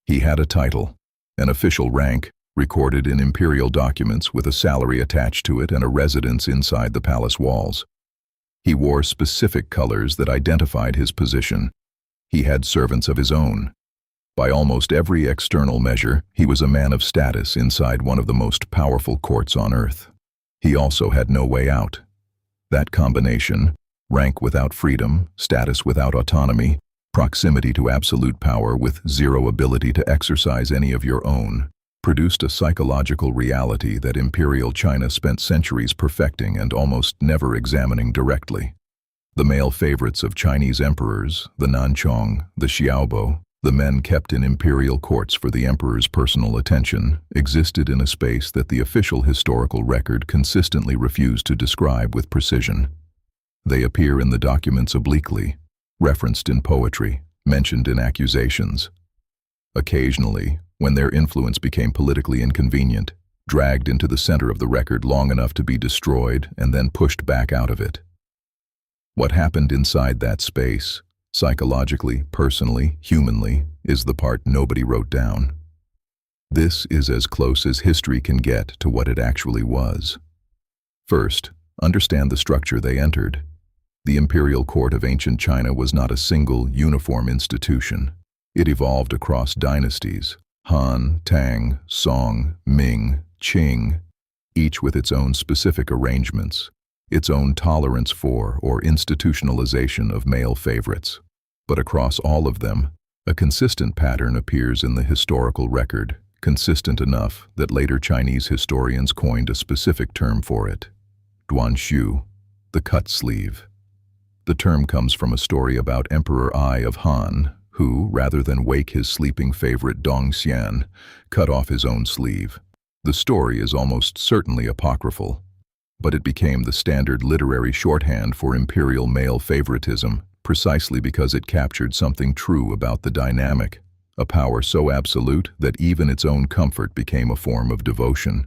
He had a title, an official rank, recorded in imperial documents with a salary attached to it and a residence inside the palace walls. He wore specific colors that identified his position. He had servants of his own. By almost every external measure, he was a man of status inside one of the most powerful courts on earth. He also had no way out. That combination, rank without freedom, status without autonomy, proximity to absolute power with zero ability to exercise any of your own, produced a psychological reality that Imperial China spent centuries perfecting and almost never examining directly. The male favorites of Chinese emperors, the Nanchong, the Xiaobo, the men kept in imperial courts for the emperor's personal attention, existed in a space that the official historical record consistently refused to describe with precision. They appear in the documents obliquely, referenced in poetry, mentioned in accusations. Occasionally, when their influence became politically inconvenient, dragged into the center of the record long enough to be destroyed and then pushed back out of it. What happened inside that space, psychologically, personally, humanly, is the part nobody wrote down. This is as close as history can get to what it actually was. First, understand the structure they entered. The imperial court of ancient China was not a single, uniform institution. It evolved across dynasties, Han, Tang, Song, Ming, Qing, each with its own specific arrangements, its own tolerance for or institutionalization of male favorites. But across all of them, a consistent pattern appears in the historical record, consistent enough that later Chinese historians coined a specific term for it: duanshu, the cut sleeve. The term comes from a story about Emperor Ai of Han, who, rather than wake his sleeping favorite Dongxian, cut off his own sleeve. The story is almost certainly apocryphal, but it became the standard literary shorthand for imperial male favoritism precisely because it captured something true about the dynamic, a power so absolute that even its own comfort became a form of devotion.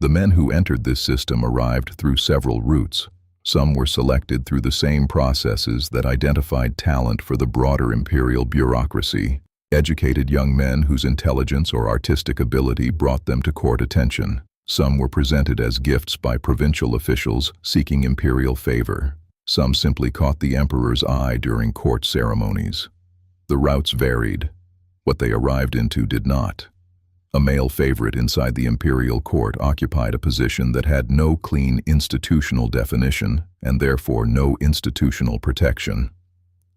The men who entered this system arrived through several routes. Some were selected through the same processes that identified talent for the broader imperial bureaucracy, educated young men whose intelligence or artistic ability brought them to court attention. Some were presented as gifts by provincial officials seeking imperial favor. Some simply caught the emperor's eye during court ceremonies. The routes varied. What they arrived into did not. A male favorite inside the imperial court occupied a position that had no clean institutional definition and therefore no institutional protection.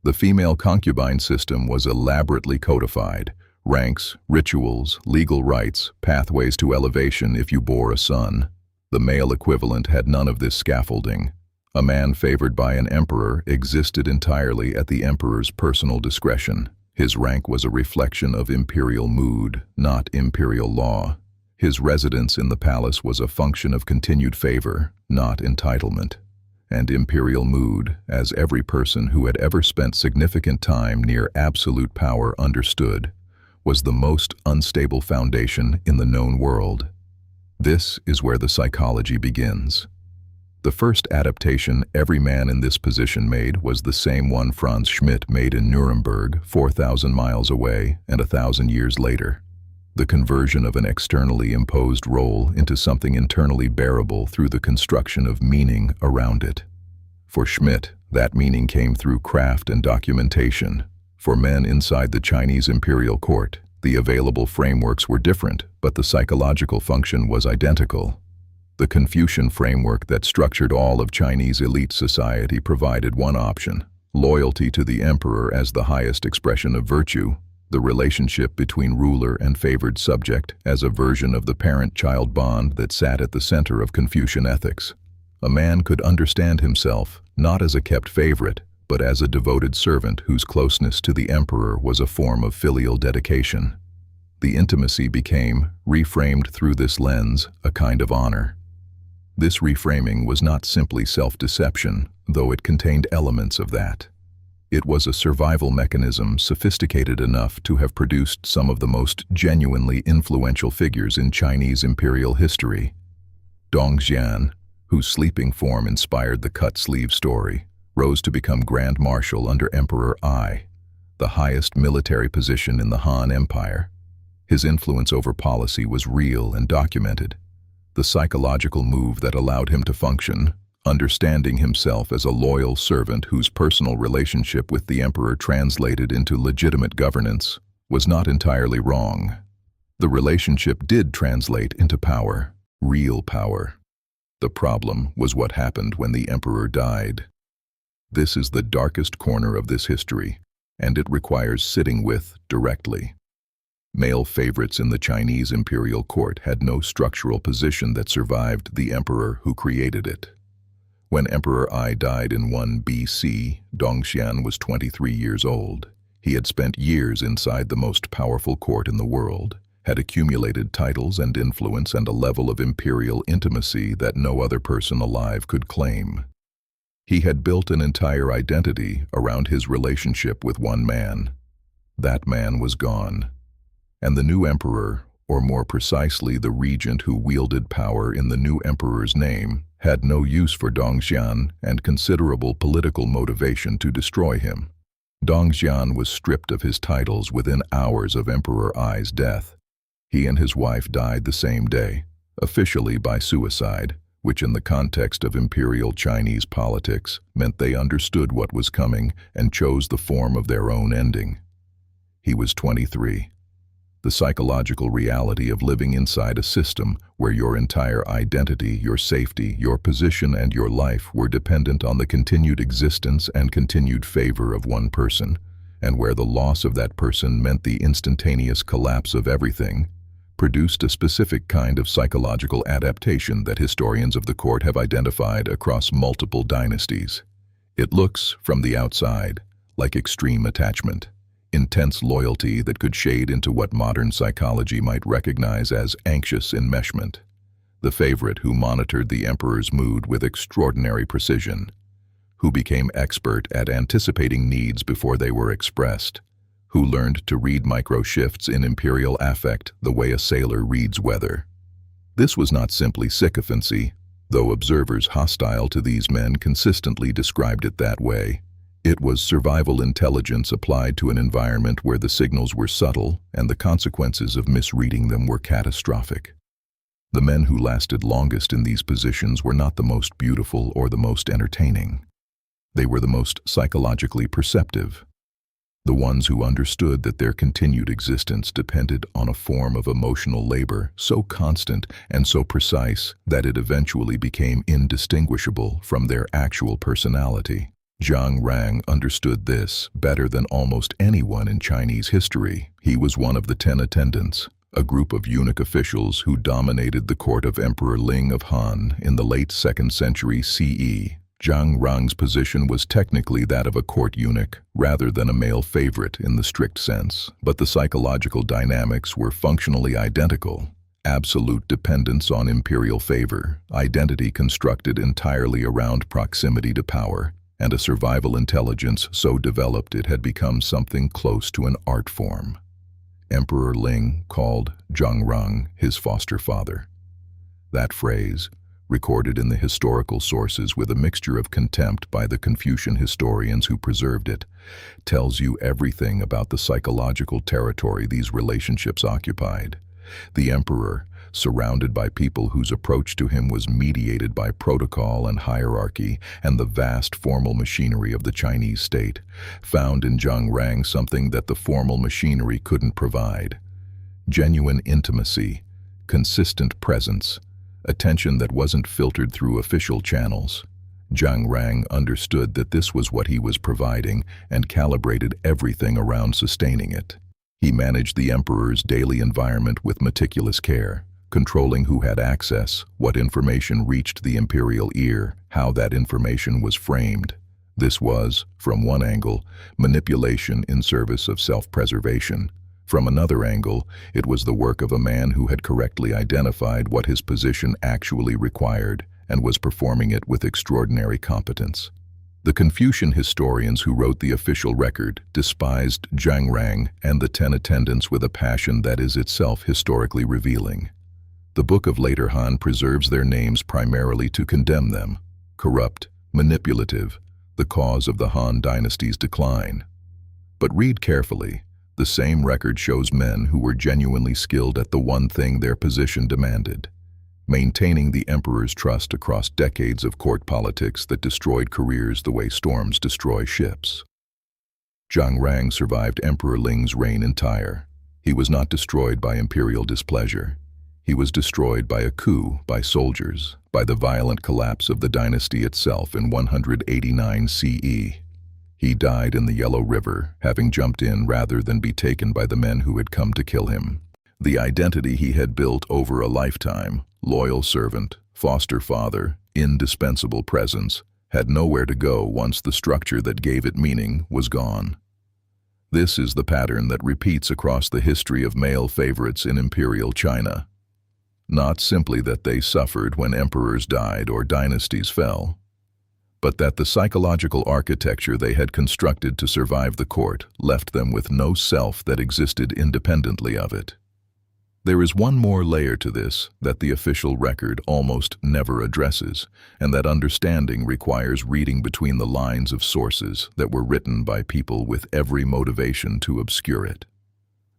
The female concubine system was elaborately codified: ranks, rituals, legal rights, pathways to elevation if you bore a son. The male equivalent had none of this scaffolding. A man favored by an emperor existed entirely at the emperor's personal discretion. His rank was a reflection of imperial mood, not imperial law. His residence in the palace was a function of continued favor, not entitlement. And imperial mood, as every person who had ever spent significant time near absolute power understood, was the most unstable foundation in the known world. This is where the psychology begins. The first adaptation every man in this position made was the same one Franz Schmidt made in Nuremberg 4,000 miles away and 1,000 years later. The conversion of an externally imposed role into something internally bearable through the construction of meaning around it. For Schmidt, that meaning came through craft and documentation. For men inside the Chinese imperial court, the available frameworks were different, but the psychological function was identical. The Confucian framework that structured all of Chinese elite society provided one option: loyalty to the emperor as the highest expression of virtue, the relationship between ruler and favored subject as a version of the parent-child bond that sat at the center of Confucian ethics. A man could understand himself not as a kept favorite, but as a devoted servant whose closeness to the emperor was a form of filial dedication. The intimacy became, reframed through this lens, a kind of honor. This reframing was not simply self-deception, though it contained elements of that. It was a survival mechanism sophisticated enough to have produced some of the most genuinely influential figures in Chinese imperial history. Dongxian, whose sleeping form inspired the cut-sleeve story, rose to become Grand Marshal under Emperor Ai. the highest military position in the Han Empire. His influence over policy was real and documented. The psychological move that allowed him to function, understanding himself as a loyal servant whose personal relationship with the emperor translated into legitimate governance, was not entirely wrong. The relationship did translate into power, real power. The problem was what happened when the emperor died. This is the darkest corner of this history, and it requires sitting with directly. Male favorites in the Chinese imperial court had no structural position that survived the emperor who created it. When Emperor Ai died in 1 BC, Dongxian was 23 years old. He had spent years inside the most powerful court in the world, had accumulated titles and influence and a level of imperial intimacy that no other person alive could claim. He had built an entire identity around his relationship with one man. That man was gone. And the new emperor, or more precisely the regent who wielded power in the new emperor's name, had no use for Dongxian and considerable political motivation to destroy him. Dongxian was stripped of his titles within hours of Emperor Ai's death. He and his wife died the same day, officially by suicide, which in the context of imperial Chinese politics meant they understood what was coming and chose the form of their own ending. He was 23. The psychological reality of living inside a system where your entire identity, your safety, your position, and your life were dependent on the continued existence and continued favor of one person, and where the loss of that person meant the instantaneous collapse of everything, produced a specific kind of psychological adaptation that historians of the court have identified across multiple dynasties. It looks, from the outside, like extreme attachment, intense loyalty that could shade into what modern psychology might recognize as anxious enmeshment. The favorite who monitored the emperor's mood with extraordinary precision, who became expert at anticipating needs before they were expressed, who learned to read micro-shifts in imperial affect the way a sailor reads weather. This was not simply sycophancy, though observers hostile to these men consistently described it that way. It was survival intelligence applied to an environment where the signals were subtle and the consequences of misreading them were catastrophic. The men who lasted longest in these positions were not the most beautiful or the most entertaining. They were the most psychologically perceptive. The ones who understood that their continued existence depended on a form of emotional labor so constant and so precise that it eventually became indistinguishable from their actual personality. Zhang Rang understood this better than almost anyone in Chinese history. He was one of the 10 attendants, a group of eunuch officials who dominated the court of Emperor Ling of Han in the late 2nd century CE. Zhang Rang's position was technically that of a court eunuch, rather than a male favorite in the strict sense, but the psychological dynamics were functionally identical. Absolute dependence on imperial favor, identity constructed entirely around proximity to power, and a survival intelligence so developed it had become something close to an art form. Emperor Ling called Zhang Rang his foster father. That phrase, recorded in the historical sources with a mixture of contempt by the Confucian historians who preserved it, tells you everything about the psychological territory these relationships occupied. The emperor, surrounded by people whose approach to him was mediated by protocol and hierarchy and the vast formal machinery of the Chinese state, found in Zhang Rang something that the formal machinery couldn't provide: genuine intimacy, consistent presence, attention that wasn't filtered through official channels. Zhang Rang understood that this was what he was providing and calibrated everything around sustaining it. He managed the emperor's daily environment with meticulous care, controlling who had access, what information reached the imperial ear, how that information was framed. This was, from one angle, manipulation in service of self-preservation. From another angle, it was the work of a man who had correctly identified what his position actually required and was performing it with extraordinary competence. The Confucian historians who wrote the official record despised Zhang Rang and the 10 attendants with a passion that is itself historically revealing. The Book of Later Han preserves their names primarily to condemn them: corrupt, manipulative, the cause of the Han dynasty's decline. But read carefully. The same record shows men who were genuinely skilled at the one thing their position demanded, maintaining the emperor's trust across decades of court politics that destroyed careers the way storms destroy ships. Zhang Rang survived Emperor Ling's reign in Tyre. He was not destroyed by imperial displeasure. He was destroyed by a coup, by soldiers, by the violent collapse of the dynasty itself in 189 CE. He died in the Yellow River, having jumped in rather than be taken by the men who had come to kill him. The identity he had built over a lifetime, loyal servant, foster father, indispensable presence, had nowhere to go once the structure that gave it meaning was gone. This is the pattern that repeats across the history of male favorites in imperial China. Not simply that they suffered when emperors died or dynasties fell, but that the psychological architecture they had constructed to survive the court left them with no self that existed independently of it. There is one more layer to this that the official record almost never addresses, and that understanding requires reading between the lines of sources that were written by people with every motivation to obscure it.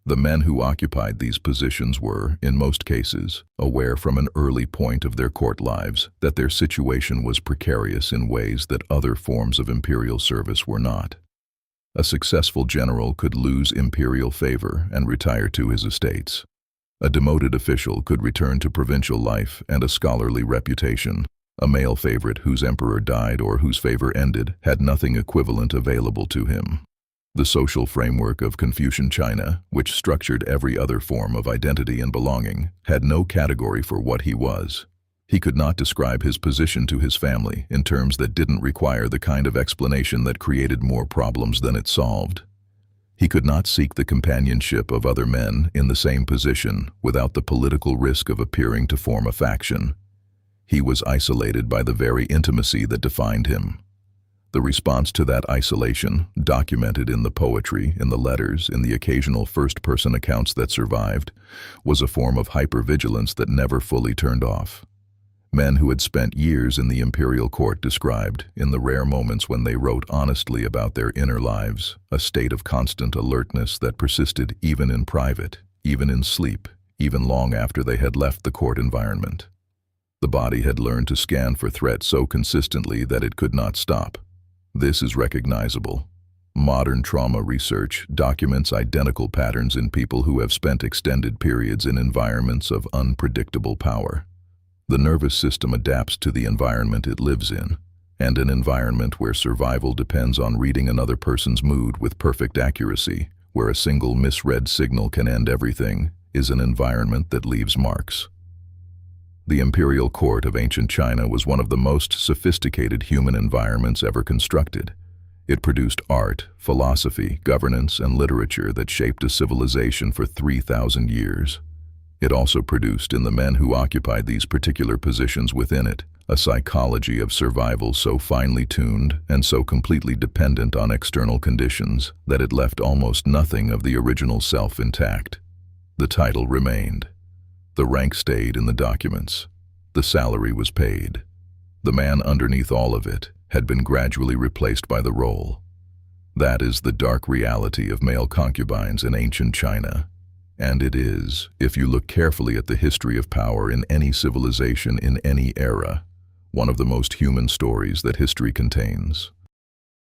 The men who occupied these positions were, in most cases, aware from an early point of their court lives that their situation was precarious in ways that other forms of imperial service were not. A successful general could lose imperial favor and retire to his estates. A demoted official could return to provincial life and a scholarly reputation. A male favorite whose emperor died or whose favor ended had nothing equivalent available to him. The social framework of Confucian China, which structured every other form of identity and belonging, had no category for what he was. He could not describe his position to his family in terms that didn't require the kind of explanation that created more problems than it solved. He could not seek the companionship of other men in the same position without the political risk of appearing to form a faction. He was isolated by the very intimacy that defined him. The response to that isolation, documented in the poetry, in the letters, in the occasional first-person accounts that survived, was a form of hypervigilance that never fully turned off. Men who had spent years in the imperial court described, in the rare moments when they wrote honestly about their inner lives, a state of constant alertness that persisted even in private, even in sleep, even long after they had left the court environment. The body had learned to scan for threats so consistently that it could not stop. This is recognizable. Modern trauma research documents identical patterns in people who have spent extended periods in environments of unpredictable power. The nervous system adapts to the environment it lives in, and an environment where survival depends on reading another person's mood with perfect accuracy, where a single misread signal can end everything, is an environment that leaves marks. The imperial court of ancient China was one of the most sophisticated human environments ever constructed. It produced art, philosophy, governance, and literature that shaped a civilization for 3,000 years. It also produced, in the men who occupied these particular positions within it, a psychology of survival so finely tuned and so completely dependent on external conditions that it left almost nothing of the original self intact. The title remained. The rank stayed in the documents. The salary was paid. The man underneath all of it had been gradually replaced by the role. That is the dark reality of male concubines in ancient China. And it is, if you look carefully at the history of power in any civilization in any era, one of the most human stories that history contains.